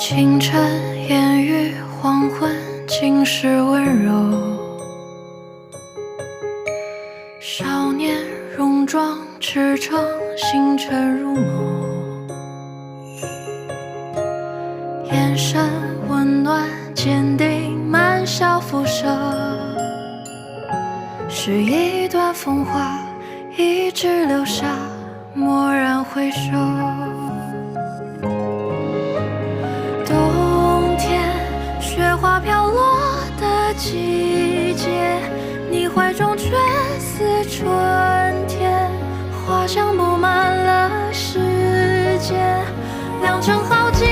清晨烟雨，黄昏尽是温柔。少年戎装驰骋，星辰如眸。眼神温暖坚定，满笑辐射。是一段风华，一直留下，蓦然回首。冬天，雪花飘落的季节，你怀中却似春天，花香布满了世界。良辰好景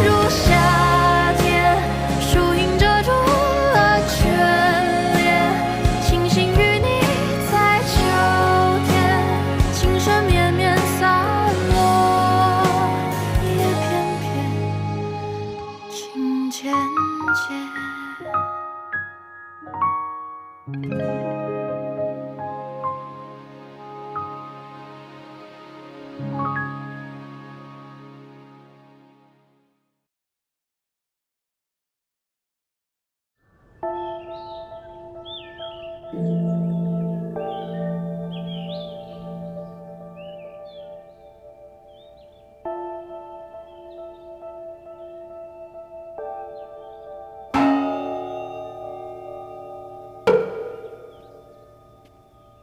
如夏天，树影遮住了眷恋，庆幸与你在秋天，情深绵绵洒落，也偏偏情渐渐。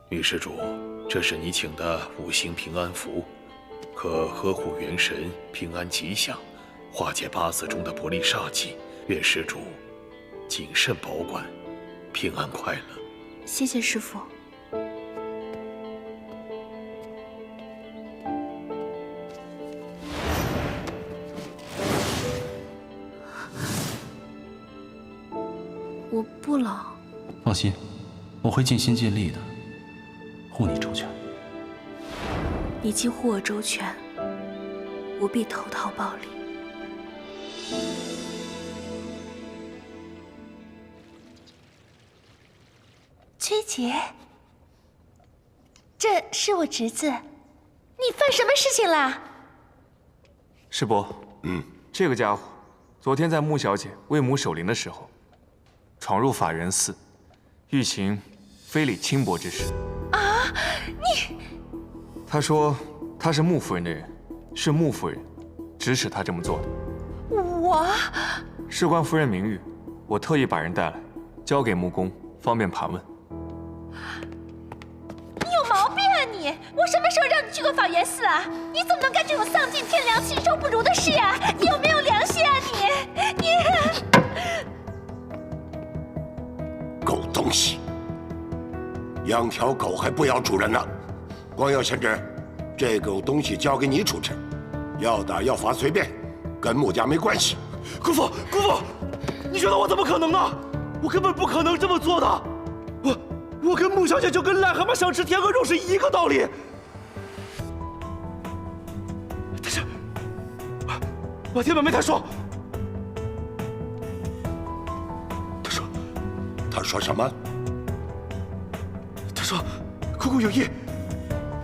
女施主，这是你请的5星平安符，可呵护元神，平安吉祥，化解8字中的不利煞气。愿施主谨慎保管，平安快乐。谢谢师父。我不冷。放心，我会尽心尽力的，护你周全。你既护我周全，我必投桃报李。崔姐，这是我侄子，你犯什么事情了？师伯，这个家伙昨天在穆小姐为母守灵的时候，闯入法源寺，欲行非礼轻薄之事。啊，你！他说他是穆夫人的人，是穆夫人指使他这么做的。我事关夫人名誉，我特意把人带来，交给穆公，方便盘问。你有毛病啊你！我什么时候让你去过法源寺啊？你怎么能干这种丧尽天良、禽兽不如的事啊？你有没有良心啊你？狗东西！养条狗还不要主人呢！光耀贤侄，这狗东西交给你处置，要打要罚随便，跟穆家没关系。姑父，姑父，你觉得我怎么可能呢？我根本不可能这么做的。我跟穆小姐就跟癞蛤蟆想吃天鹅肉是一个道理。但是，我听妹妹她说，她说什么？她说，姑姑有意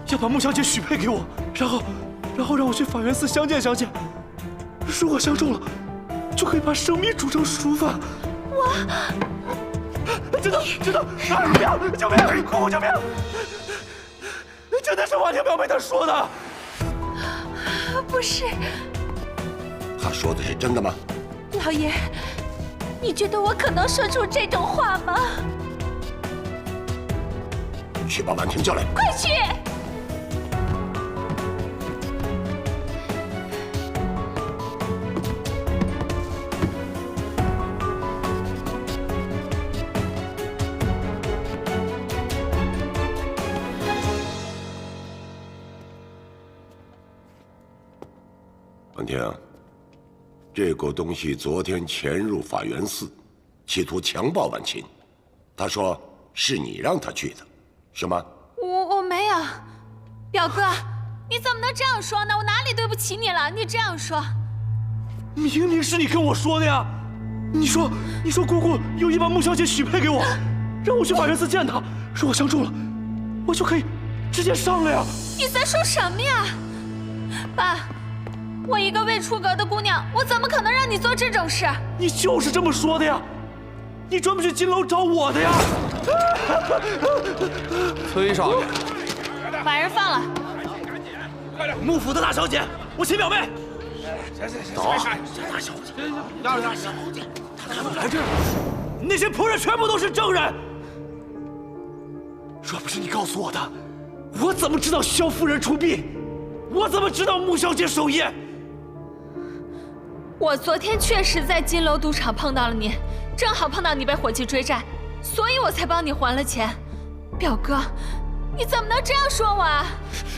要把穆小姐许配给我，然后让我去法源寺相见。如果相中了，就可以把生米煮成熟饭。真的，不要！救命！姑姑，救命！真的是我听表妹她说的。不是。她说的是真的吗？老爷，你觉得我可能说出这种话吗？去把婉婷叫来。快去！婉婷，这狗东西昨天潜入法源寺，企图强暴婉琴。他说是你让他去的，是吗？我没有，表哥，你怎么能这样说呢？我哪里对不起你了？你这样说，明明是你跟我说的呀！你说姑姑有意把穆小姐许配给我，让我去法源寺见她，如果相中了，我就可以直接上了呀！你在说什么呀？爸，我一个未出阁的姑娘，我怎么可能让你做这种事？你就是这么说的呀！你专门去金楼找我的呀！崔少爷，把人放了。幕府的大小姐，我亲表妹。走。大小姐，大小姐，她怎么来这儿？那些仆人全部都是证人。若不是你告诉我的，我怎么知道萧夫人出殡？我怎么知道穆小姐守夜？我昨天确实在金楼赌场碰到了你，正好碰到你被伙计追债，所以我才帮你还了钱。表哥，你怎么能这样说我啊？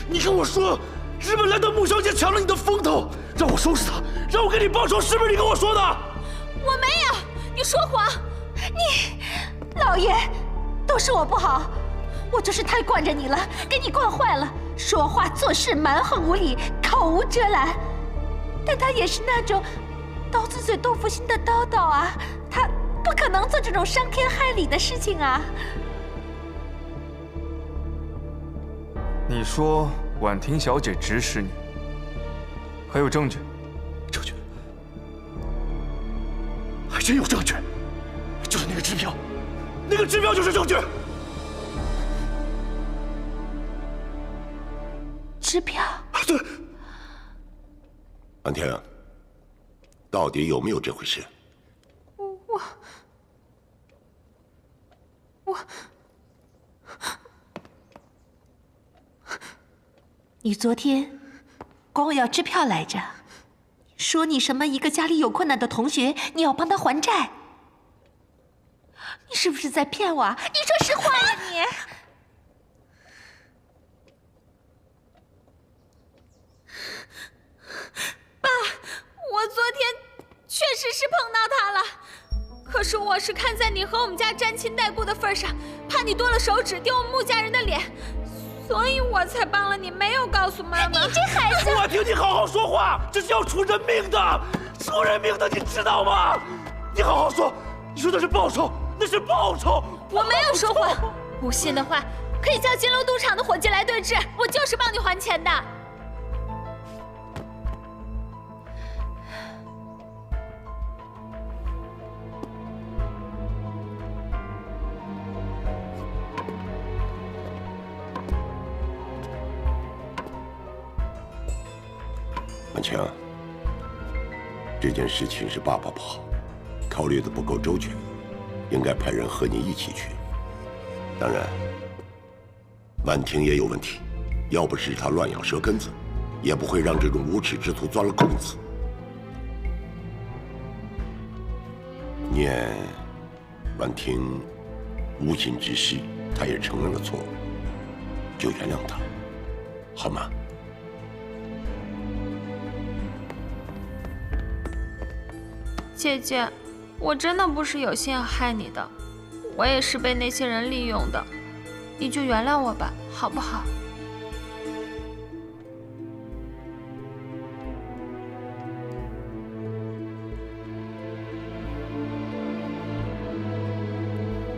你跟我说，日本来的穆小姐抢了你的风头，让我收拾她，让我给你报仇，是不是你跟我说的？我没有，你说谎。老爷，都是我不好，我就是太惯着你了，给你惯坏了，说话做事蛮横无理，口无遮拦。但他也是那种刀子嘴豆腐心的叨叨啊，他不可能做这种伤天害理的事情啊。你说婉婷小姐指使你，还有证据？证据？还真有证据，就是那个支票，那个支票就是证据。支票？对。婉婷，到底有没有这回事？你昨天管我要支票来着，说你什么一个家里有困难的同学，你要帮他还债。你是不是在骗我啊？你说实话呀你！爸，我昨天确实是碰到他了，可是我是看在你和我们家沾亲带故的份上，怕你多了手指丢我们穆家人的脸，所以我才帮了你，没有告诉妈妈。你这孩子！我听你好好说话，这是要出人命的，出人命的，你知道吗？你好好说，你说的是报仇，那是报仇。我没有说谎，不信的话可以叫金楼赌场的伙计来对质，我就是帮你还钱的。婉晴，这件事情是爸爸不好，考虑的不够周全，应该派人和你一起去。当然，婉婷也有问题，要不是她乱咬舌根子，也不会让这种无耻之徒钻了空子。念婉婷无心之失，她也承认了错误，就原谅她，好吗？姐姐，我真的不是有心要害你的，我也是被那些人利用的，你就原谅我吧，好不好？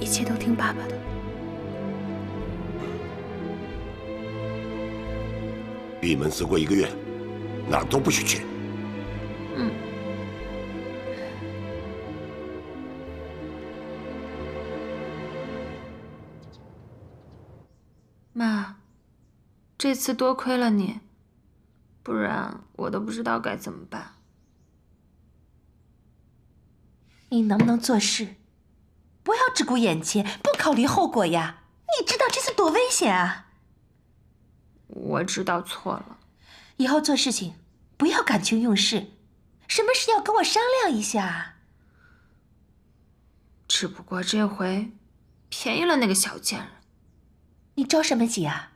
一切都听爸爸的。闭门思过1个月，哪儿都不许去。嗯。妈，这次多亏了你，不然我都不知道该怎么办。你能不能做事，不要只顾眼前，不考虑后果呀？你知道这次多危险啊！我知道错了，以后做事情不要感情用事，什么事要跟我商量一下。只不过这回便宜了那个小贱人。你着什么急啊？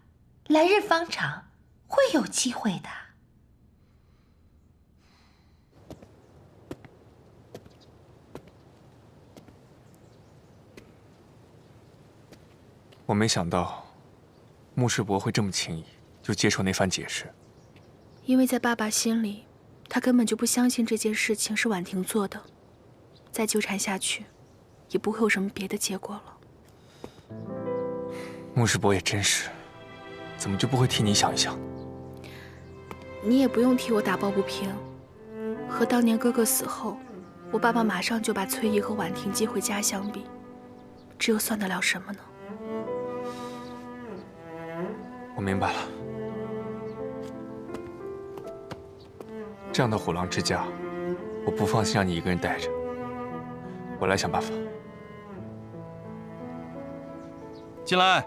来日方长，会有机会的。我没想到，穆世伯会这么轻易就接受那番解释。因为在爸爸心里，他根本就不相信这件事情是婉婷做的，再纠缠下去，也不会有什么别的结果了。穆世伯也真是，怎么就不会替你想一想？你也不用替我打抱不平。和当年哥哥死后，我爸爸马上就把崔姨和婉婷接回家相比，这又算得了什么呢？我明白了，这样的虎狼之家，我不放心让你一个人带着，我来想办法。进来。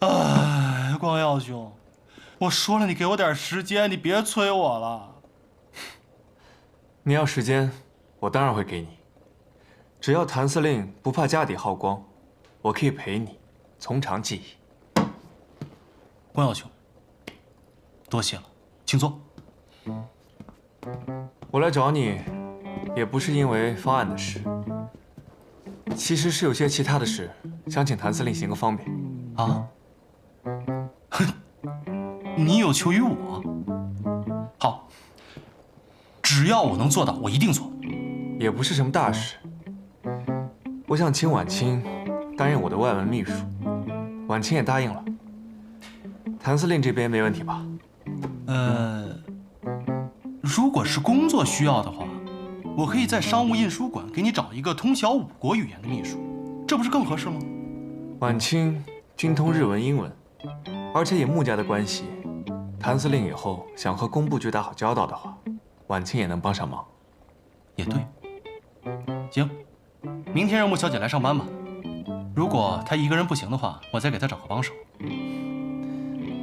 哎，光耀兄，我说了，你给我点时间，你别催我了。你要时间，我当然会给你。只要谭司令不怕家底耗光，我可以陪你从长计议。光耀兄，多谢了，请坐。我来找你，也不是因为方案的事，其实是有些其他的事，想请谭司令行个方便。啊？你有求于我？好，只要我能做到，我一定做。也不是什么大事。我想请婉清担任我的外文秘书，婉清也答应了。谭司令这边没问题吧？如果是工作需要的话，我可以在商务印书馆给你找一个通晓5国语言的秘书，这不是更合适吗？婉清精通日文、英文，而且以穆家的关系，谭司令以后想和工部局打好交道的话，婉清也能帮上忙。也对。行，明天让穆小姐来上班吧。如果她一个人不行的话，我再给她找个帮手。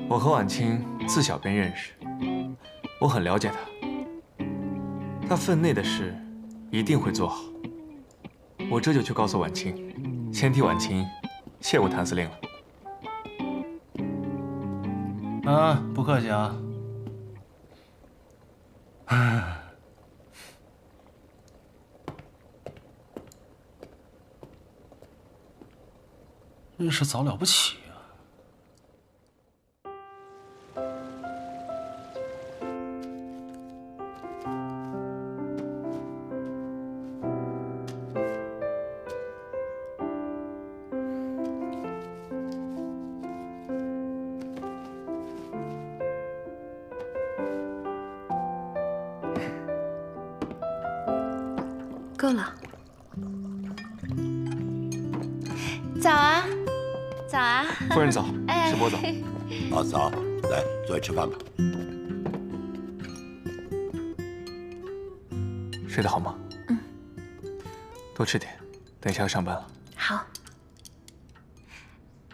我和婉清自小便认识，我很了解她，她分内的事一定会做好。我这就去告诉婉清，先替婉清谢过谭司令了。啊，不客气啊。真是早了不起啊！够了。早啊，早啊！夫人早，哎师伯早。啊，早，来，坐下吃饭吧。睡得好吗？嗯。多吃点，等一下要上班了。好。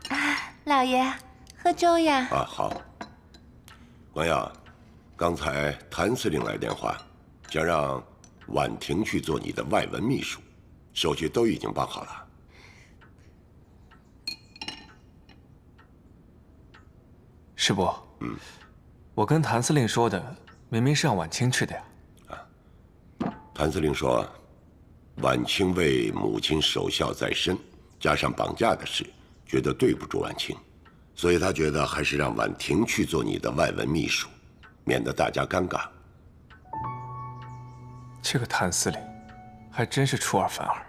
啊，老爷，喝粥呀。啊，好。光耀，刚才谭司令来电话，想让婉婷去做你的外文秘书，手续都已经办好了。师伯，我跟谭司令说的明明是让婉清去的呀。谭司令说，婉清为母亲守孝在身，加上绑架的事，觉得对不住婉清，所以他觉得还是让婉婷去做你的外文秘书，免得大家尴尬。这个谭司令还真是出尔反尔。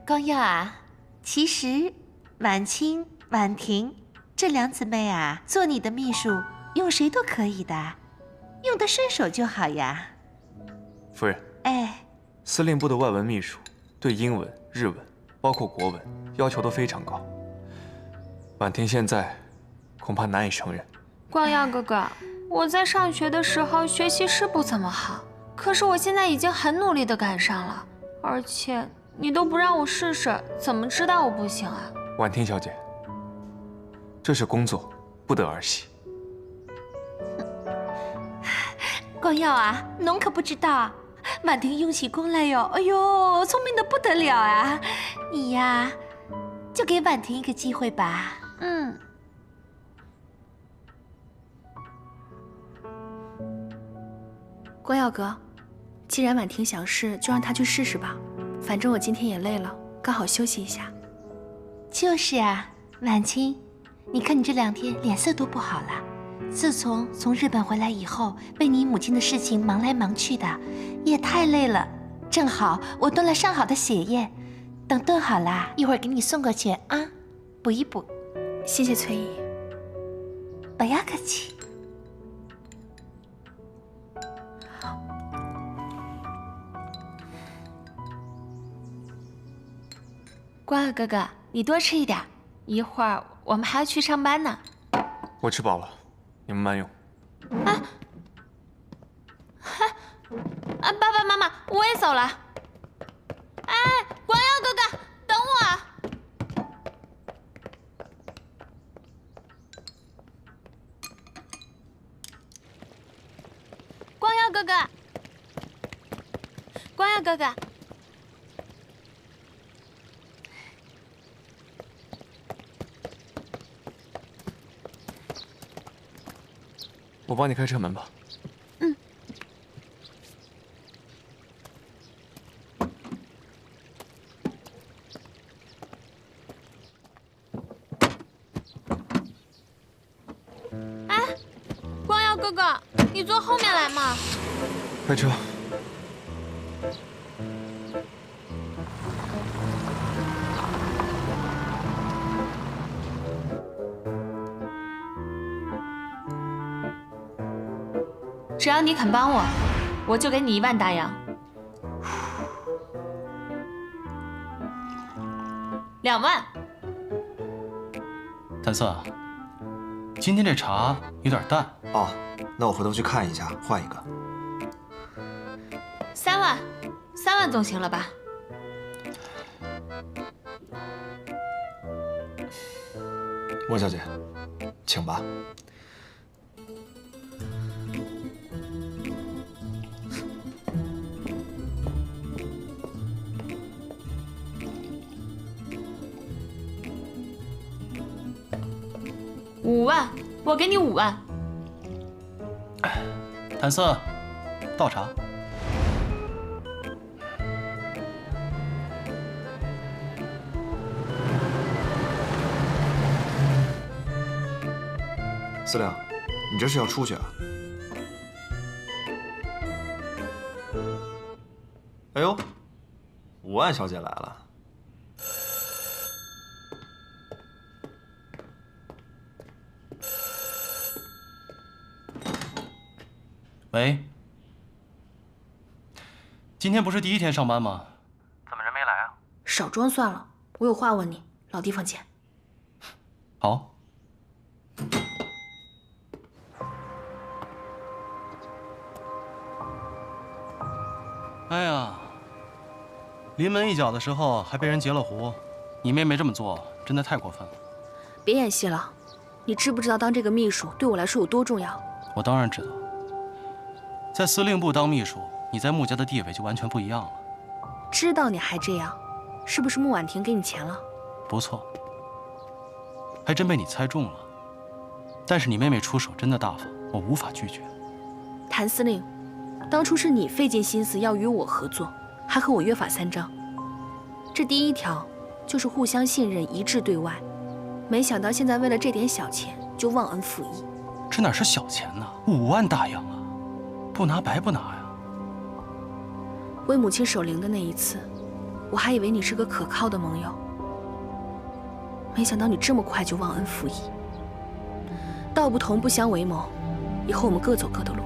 光耀啊，其实婉清、婉婷这两姊妹啊，做你的秘书，用谁都可以的，用得顺手就好呀。夫人，哎，司令部的外文秘书对英文、日文，包括国文，要求都非常高。婉婷现在恐怕难以胜任。光耀哥哥，我在上学的时候学习是不怎么好，可是我现在已经很努力地赶上了，而且你都不让我试试，怎么知道我不行啊？婉婷小姐，这是工作，不得儿戏。光耀啊，侬可不知道，婉婷用起功来哟，哎呦，聪明的不得了啊！你呀，就给婉婷一个机会吧。嗯。光耀哥，既然婉婷想试，就让她去试试吧。反正我今天也累了，刚好休息一下。就是啊，婉清，你看你这2天脸色都不好了。自从日本回来以后，为你母亲的事情忙来忙去的，也太累了。正好我炖了上好的血液，等炖好了，一会儿给你送过去啊，补一补。谢谢崔姨。不要客气。光耀哥哥，你多吃一点，一会儿我们还要去上班呢。我吃饱了，你们慢用。爸爸妈妈，我也走了。哎，光耀哥哥，等我！光耀哥哥，光耀哥哥。我帮你开车门吧。光耀哥哥，你坐后面来嘛。开车。只要你肯帮我，我就给你1万大洋。2万。谭色，今天这茶有点淡。哦，那我回头去看一下，换一个。3万，3万总行了吧？莫小姐，请吧。5万，我给你5万。谭色，倒茶。司令，你这是要出去啊？哎呦，5万小姐来了。喂，今天不是第1天上班吗？怎么人没来啊？少装算了，我有话问你，老地方见。好。哎呀，临门一脚的时候还被人截了胡，你妹妹这么做真的太过分了。别演戏了，你知不知道当这个秘书对我来说有多重要？我当然知道，在司令部当秘书，你在穆家的地位就完全不一样了。知道你还这样，是不是穆婉婷给你钱了？不错，还真被你猜中了。但是你妹妹出手真的大方，我无法拒绝。谭司令，当初是你费尽心思要与我合作，还和我约法3章。这第1条就是互相信任，一致对外。没想到现在为了这点小钱就忘恩负义。这哪是小钱呢？5万大洋啊，不拿白不拿呀。为母亲守灵的那一次，我还以为你是个可靠的盟友，没想到你这么快就忘恩负义。道不同不相为谋，以后我们各走各的路。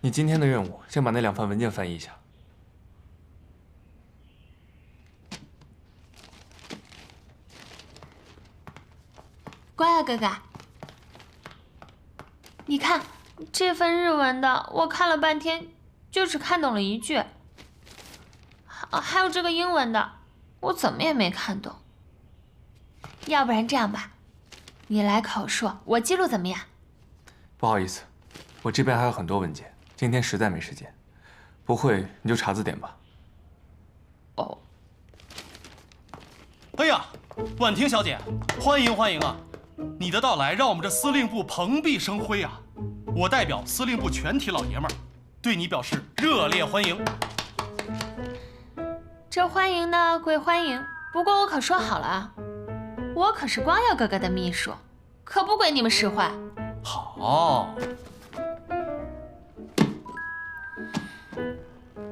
你今天的任务，先把那2份文件翻译一下。光耀哥哥，你看这份日文的，我看了半天，就只看懂了1句。还有这个英文的，我怎么也没看懂。要不然这样吧，你来口述，我记录怎么样？不好意思，我这边还有很多文件，今天实在没时间。不会你就查字典吧。哦。哎呀，婉婷小姐，欢迎欢迎啊！你的到来让我们这司令部蓬荜生辉啊！我代表司令部全体老爷们儿，对你表示热烈欢迎。这欢迎呢归欢迎，不过我可说好了啊，我可是光耀哥哥的秘书，可不归你们使唤。好。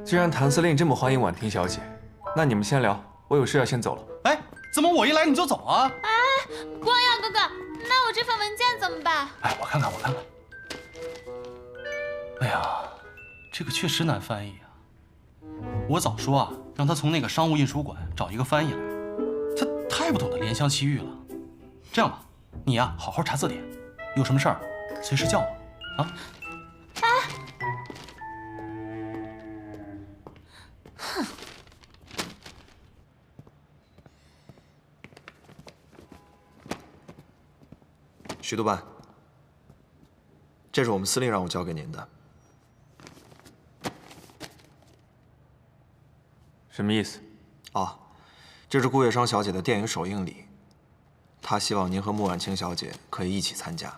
既然谭司令这么欢迎婉婷小姐，那你们先聊，我有事要先走了。哎，怎么我一来你就走啊？哎，光耀哥哥，那我这份文件怎么办？哎，我看看。哎呀，这个确实难翻译啊！我早说啊，让他从那个商务印书馆找一个翻译来，他太不懂得怜香惜玉了。这样吧，你呀好好查字典，有什么事儿随时叫我啊。哼。徐督办，这是我们司令让我交给您的。什么意思？啊，这是顾月霜小姐的电影首映礼，她希望您和穆婉清小姐可以一起参加。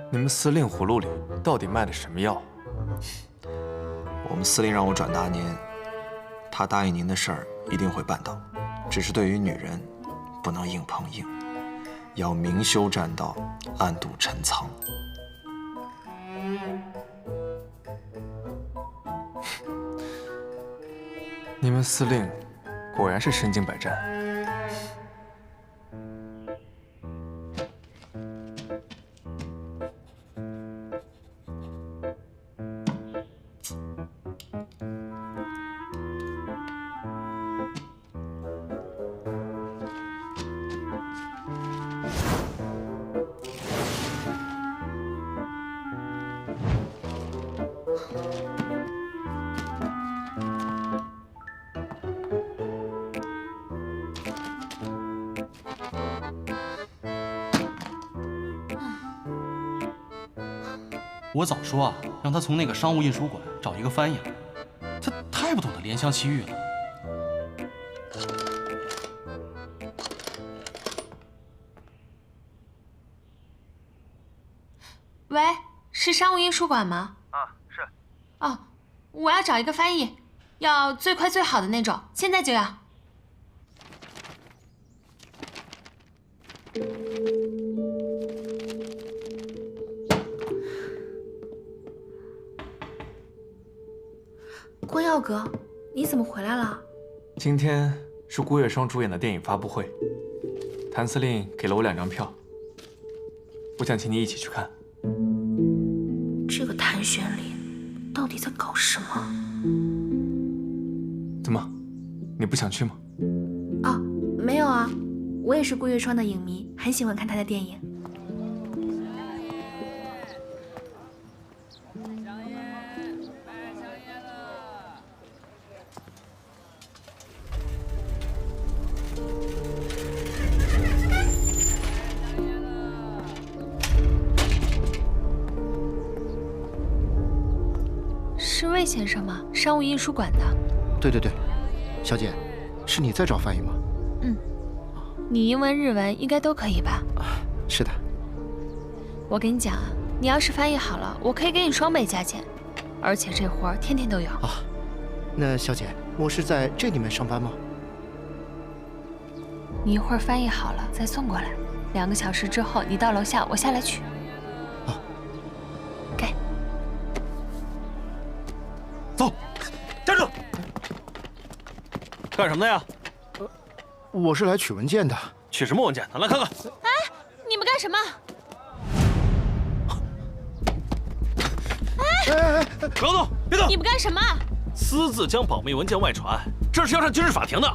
你们司令葫芦里到底卖的什么药？我们司令让我转达您，他答应您的事儿一定会办到，只是对于女人，不能硬碰硬，要明修栈道，暗度陈仓。你们司令果然是身经百战。我早说啊，让他从那个商务印书馆找一个翻译来，他太不懂得怜香惜玉了。喂，是商务印书馆吗？啊，是。哦，我要找一个翻译，要最快最好的那种，现在就要。光耀哥，你怎么回来了？今天是顾月霜主演的电影发布会，谭司令给了我2张票，我想请你一起去看。这个谭玄林到底在搞什么？怎么，你不想去吗？哦，没有啊，我也是顾月霜的影迷，很喜欢看她的电影。是魏先生吗？商务印书馆的。对，小姐，是你在找翻译吗？嗯，你英文、日文应该都可以吧？是的。我跟你讲啊，你要是翻译好了，我可以给你双倍价钱，而且这活儿天天都有。啊，那小姐，我是在这里面上班吗？你一会儿翻译好了再送过来，2个小时之后你到楼下，我下来取。啊。给。走，站住！干什么的呀？我是来取文件的。取什么文件？来看看。哎，你们干什么？不要动，别动！你们干什么？私自将保密文件外传，这是要上军事法庭的。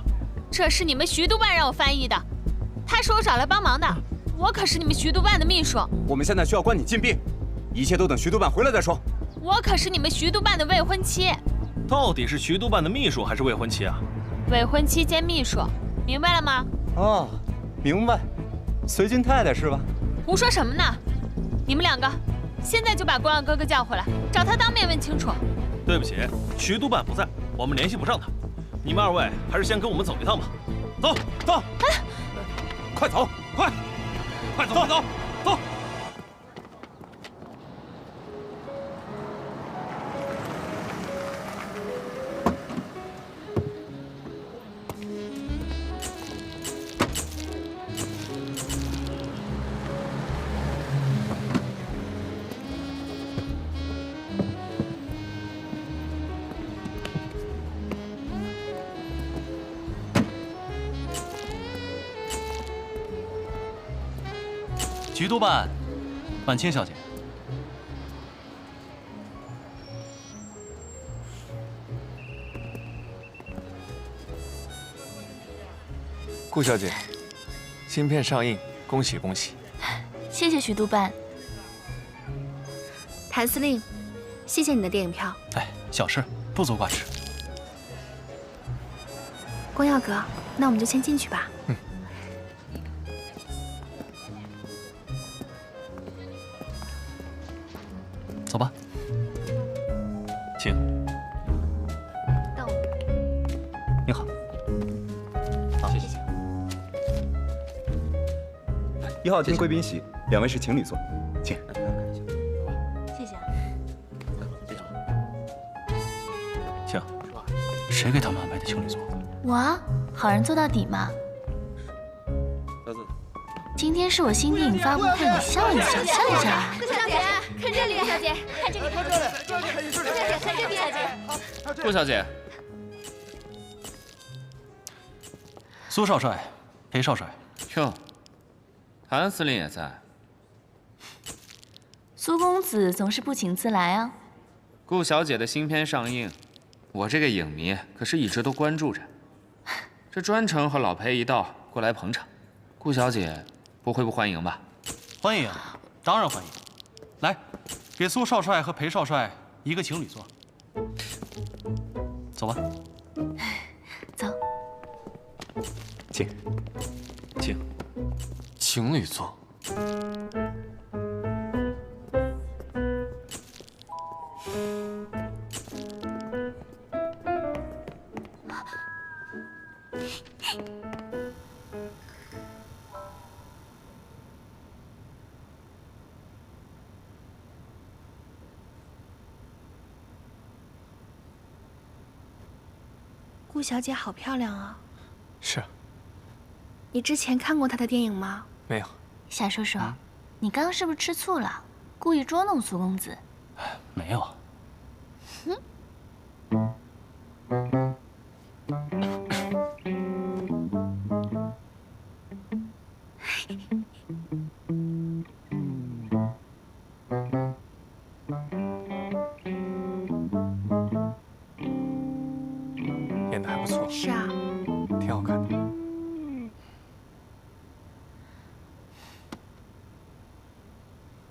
这是你们徐督办让我翻译的，他是我找来帮忙的，我可是你们徐督办的秘书。我们现在需要关你禁闭，一切都等徐督办回来再说。我可是你们徐督办的未婚妻。到底是徐督办的秘书还是未婚妻啊？未婚妻兼秘书，明白了吗？哦，明白。随军太太是吧？胡说什么呢？你们两个，现在就把光耀哥哥叫回来，找他当面问清楚。对不起，徐督办不在，我们联系不上他。你们二位还是先跟我们走一趟吧。走走，哎，快走，快走，快走，走。局督办，婉清小姐。顾小姐，新片上映，恭喜恭喜！谢谢徐督办。谭司令，谢谢你的电影票。哎，小事，不足挂齿。光耀哥，那我们就先进去吧。嗯。走吧，请。到。你好。好，谢谢。1号厅贵宾席，2位是情侣座，请。谢谢啊。请。谁给他们安排的情侣座？我啊，好人做到底嘛。今天是我新电影发布会，你笑一笑，笑一笑啊！顾小姐，看这里，顾小姐，看这里，看这里，顾小姐，看这里，小姐。顾小姐，苏少帅，裴少帅。哟，谭司令也在。苏公子总是不请自来啊。顾小姐的新片上映，我这个影迷可是一直都关注着，这专程和老裴一道过来捧场。顾小姐不会不欢迎吧？欢迎，当然欢迎。来，给苏少帅和裴少帅一个情侣座。走吧。走。请，请。情侣座。顾小姐好漂亮啊！是。你之前看过她的电影吗？没有。夏叔叔，你刚刚是不是吃醋了？故意捉弄苏公子？没有。演得还不错。是啊。挺好看的。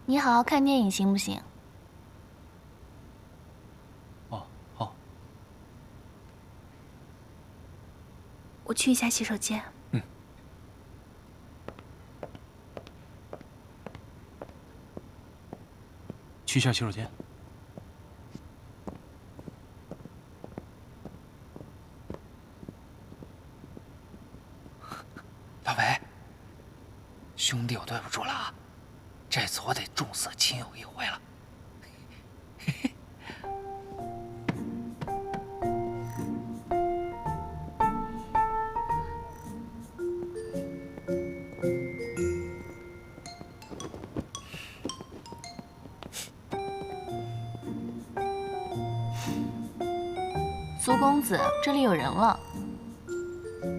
你好好看电影行不行？哦，好。我去一下洗手间。嗯。去一下洗手间。老裴，兄弟，我对不住了啊！这次我得重色轻友一回了。苏公子，这里有人了。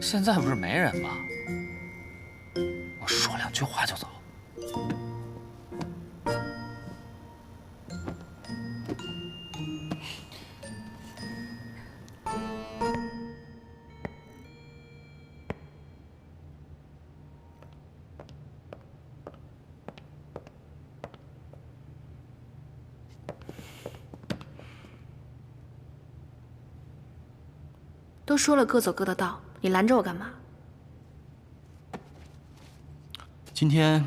现在不是没人吗？我说2句话就走。都说了各走各的道，你拦着我干嘛？今天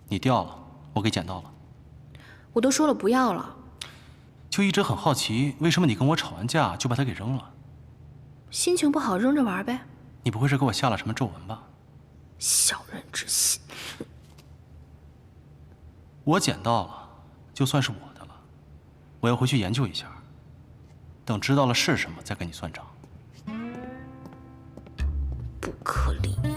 你掉了，我给捡到了。我都说了不要了。就一直很好奇，为什么你跟我吵完架就把它给扔了？心情不好扔着玩呗。你不会是给我下了什么皱纹吧？小人之心。我捡到了，就算是我的了。我要回去研究一下，等知道了是什么再跟你算账。不可理喻。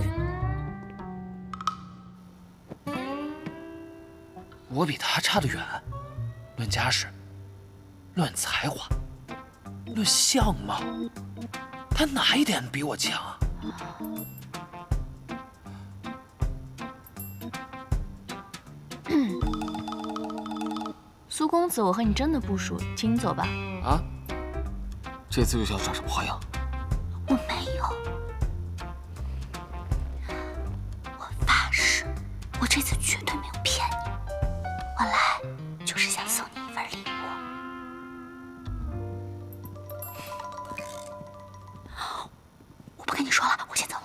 我比他差得远，论家世，论才华，论相貌，他哪一点比我强啊？苏公子，我和你真的不熟，请你走吧。啊？这次又想耍什么花样？我没有，我发誓，我这次绝对没有骗你。我来就是想送你一份礼物。我不跟你说了，我先走了。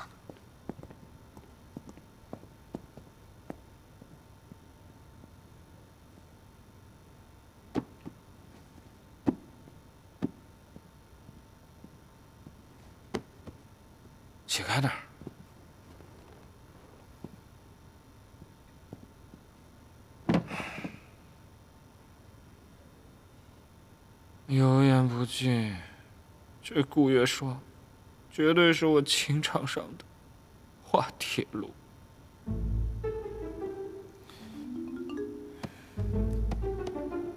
起开点儿。油盐不进，这顾月霜，绝对是我情场上的滑铁卢。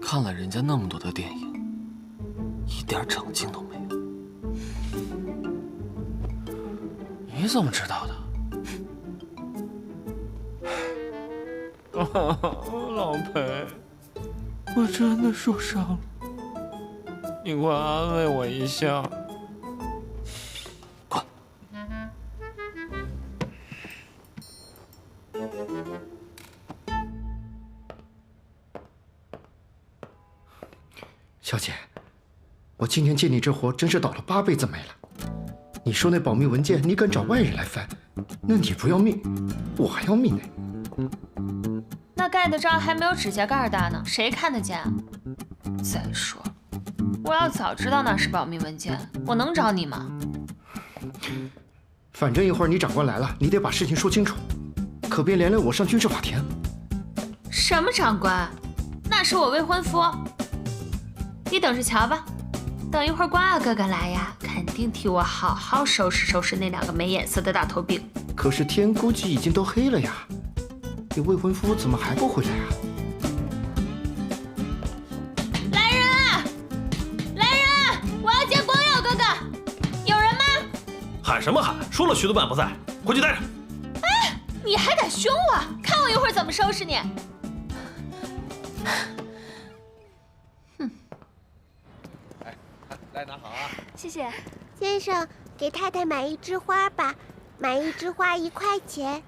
看了人家那么多的电影，一点长进都没有。你怎么知道的？老裴，我真的受伤了。你快安慰我一下。滚！小姐，我今天借你这活真是倒了8辈子霉了。你说那保密文件你敢找外人来翻，那你不要命，我还要命呢。那盖的章还没有指甲盖大呢，谁看得见啊？再说，我要早知道那是保密文件，我能找你吗？反正一会儿你长官来了，你得把事情说清楚，可别连累我上军事法庭。什么长官？那是我未婚夫。你等着瞧吧，等一会儿关二哥哥来呀，肯定替我好好收拾收拾那2个没眼色的大头兵。可是天估计已经都黑了呀，你未婚夫怎么还不回来啊？来人啊！来人啊！我要见光耀哥哥，有人吗？喊什么喊？说了徐督办不在，回去待着。哎，你还敢凶我？看我一会儿怎么收拾你！来拿好啊！谢谢。先生，给太太买一枝花吧，买一枝花1块钱。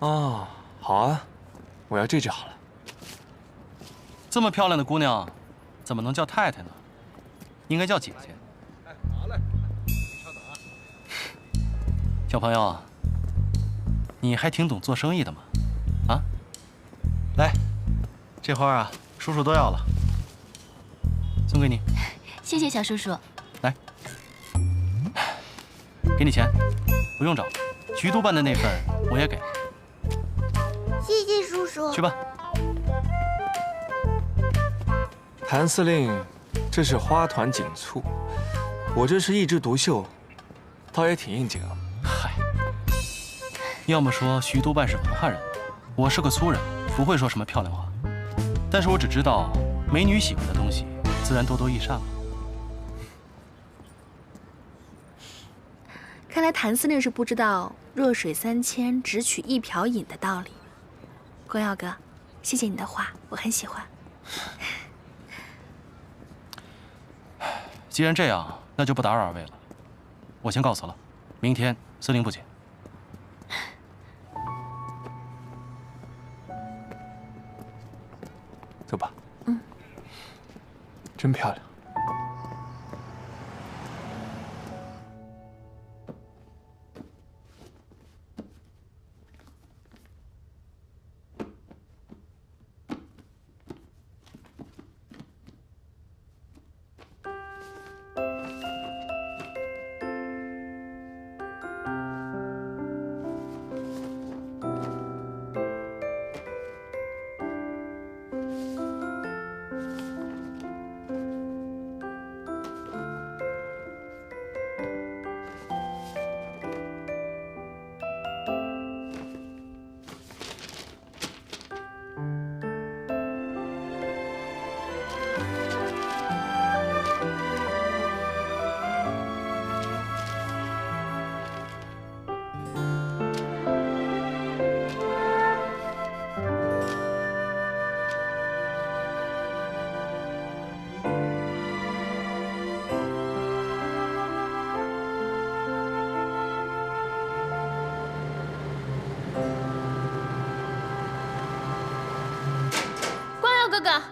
哦，好啊，我要这就好了。这么漂亮的姑娘，怎么能叫太太呢？应该叫姐姐。好嘞，你稍等啊。小朋友，你还挺懂做生意的嘛？啊，来，这花啊，叔叔都要了，送给你。谢谢小叔叔。来，给你钱，不用找，局督办的那份我也给。谢谢叔叔。去吧。谭司令，这是花团锦簇，我这是一枝独秀，倒也挺应景啊。嗨，要么说徐督办是文汉人，我是个粗人，不会说什么漂亮话。但是我只知道，美女喜欢的东西，自然多多益善了。看来谭司令是不知道“弱水3千，只取1瓢饮”的道理。光耀哥，谢谢你的话，我很喜欢。既然这样，那就不打扰二位了。我先告辞了，明天司令部见。走吧。嗯。真漂亮。哥哥。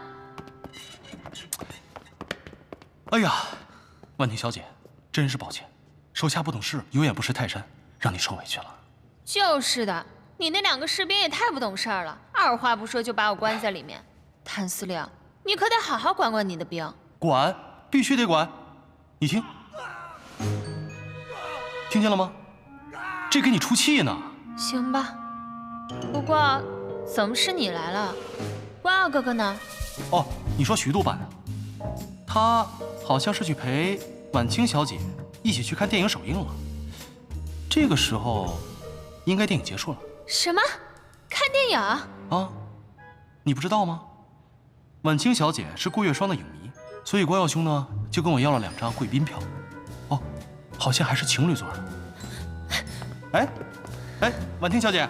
哎呀，婉婷小姐，真是抱歉，手下不懂事，有眼不识泰山，让你受委屈了。就是的，你那2个士兵也太不懂事儿了，二话不说就把我关在里面。谭司令，你可得好好管管你的兵。管，必须得管。你听，听见了吗？这给你出气呢。行吧，不过怎么是你来了？关傲哥哥呢？哦，你说徐督办啊？他好像是去陪婉清小姐一起去看电影首映了。这个时候，应该电影结束了。什么？看电影？啊，你不知道吗？婉清小姐是顾月霜的影迷，所以关耀兄呢就跟我要了2张贵宾票。哦，好像还是情侣座的。哎，婉清小姐。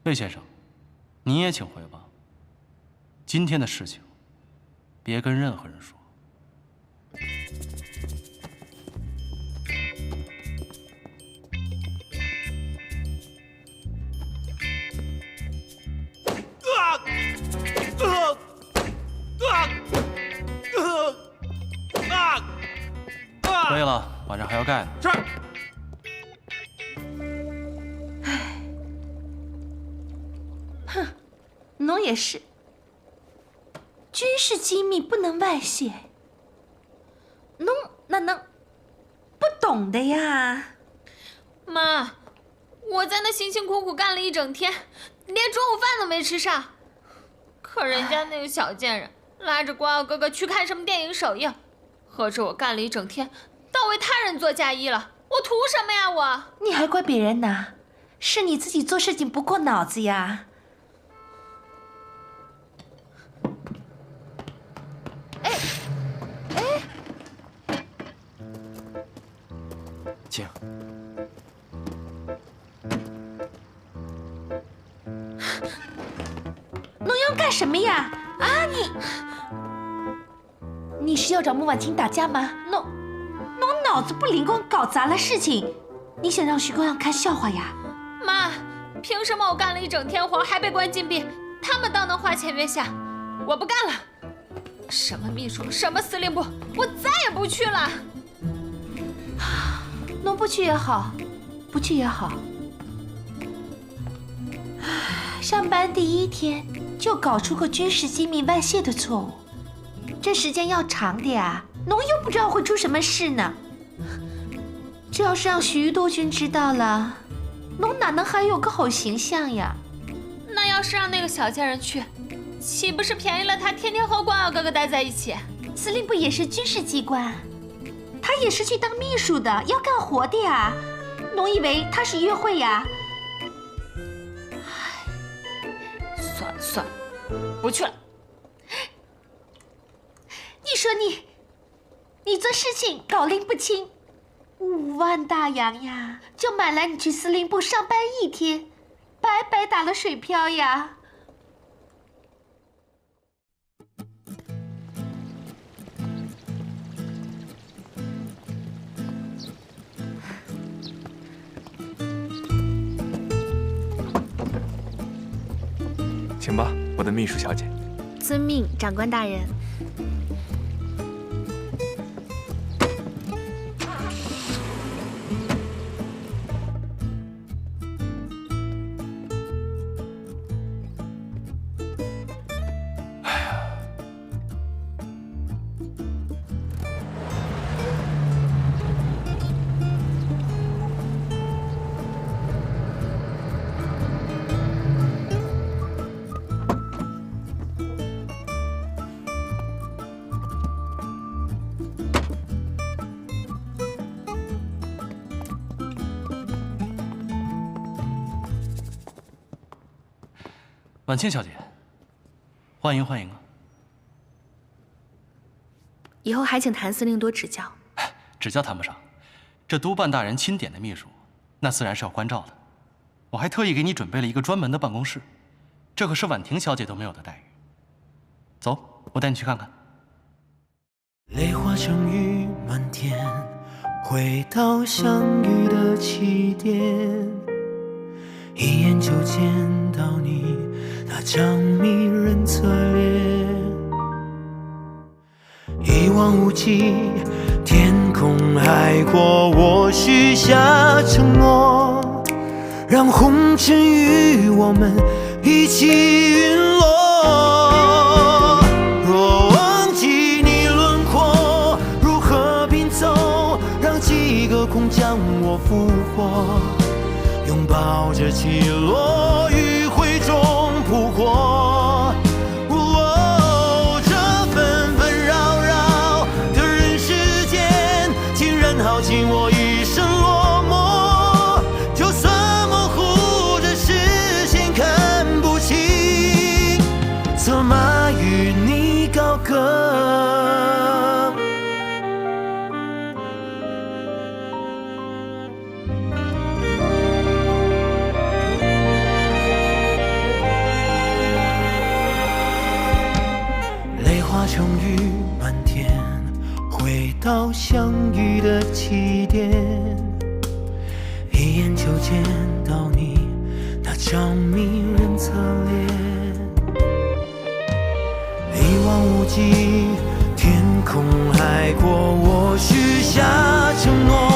魏先生，你也请回吧。今天的事情，别跟任何人说。可以了，晚上还要盖呢。是。哼，侬也是。军事机密不能外泄，侬哪能不懂的呀？妈，我在那辛辛苦苦干了一整天，连中午饭都没吃上。可人家那个小贱人拉着关傲哥哥去看什么电影首映，合着我干了一整天，倒为他人做嫁衣了，我图什么呀我？你还怪别人呢？是你自己做事情不过脑子呀！请。侬要干什么呀？啊，你是要找穆婉清打架吗？侬脑子不灵光，搞砸了事情。你想让徐光耀看笑话呀？妈，凭什么我干了一整天活还被关禁闭，他们倒能花前月下？我不干了！什么秘书，什么司令部，我再也不去了。侬不去也好，不去也好。上班第1天就搞出个军事机密外泄的错误，这时间要长的呀。侬又不知道会出什么事呢。这要是让徐督军知道了，侬哪能还有个好形象呀？那要是让那个小贱人去，岂不是便宜了他天天和关傲哥哥待在一起？司令部也是军事机关，他也是去当秘书的，要干活的呀。侬以为他是约会呀？算了算了，不去了。你说你做事情搞拎不清，5万大洋呀，就买来你去司令部上班1天，白白打了水漂呀。请吧，我的秘书小姐。遵命，长官大人。婉清小姐，欢迎欢迎啊！以后还请谭司令多指教。指教谈不上，这督办大人钦点的秘书，那自然是要关照的。我还特意给你准备了一个专门的办公室，这可是婉婷小姐都没有的待遇。走。我带你去看看。泪化成雨满天，回到相遇的起点，一眼就见到你那张迷人侧脸。一望无际，天空海阔，我许下承诺，让红尘与我们一起陨落。若忘记你轮廓，如何拼凑，让几个空将我俘获，拥抱着起落，余晖中扑火。耗尽我一生落寞，就算模糊着视线看不清，策马与你高歌。泪化成雨满天，回到相遇的起点，一眼就见到你那张迷人侧脸。一望无际，天空海阔，我许下承诺，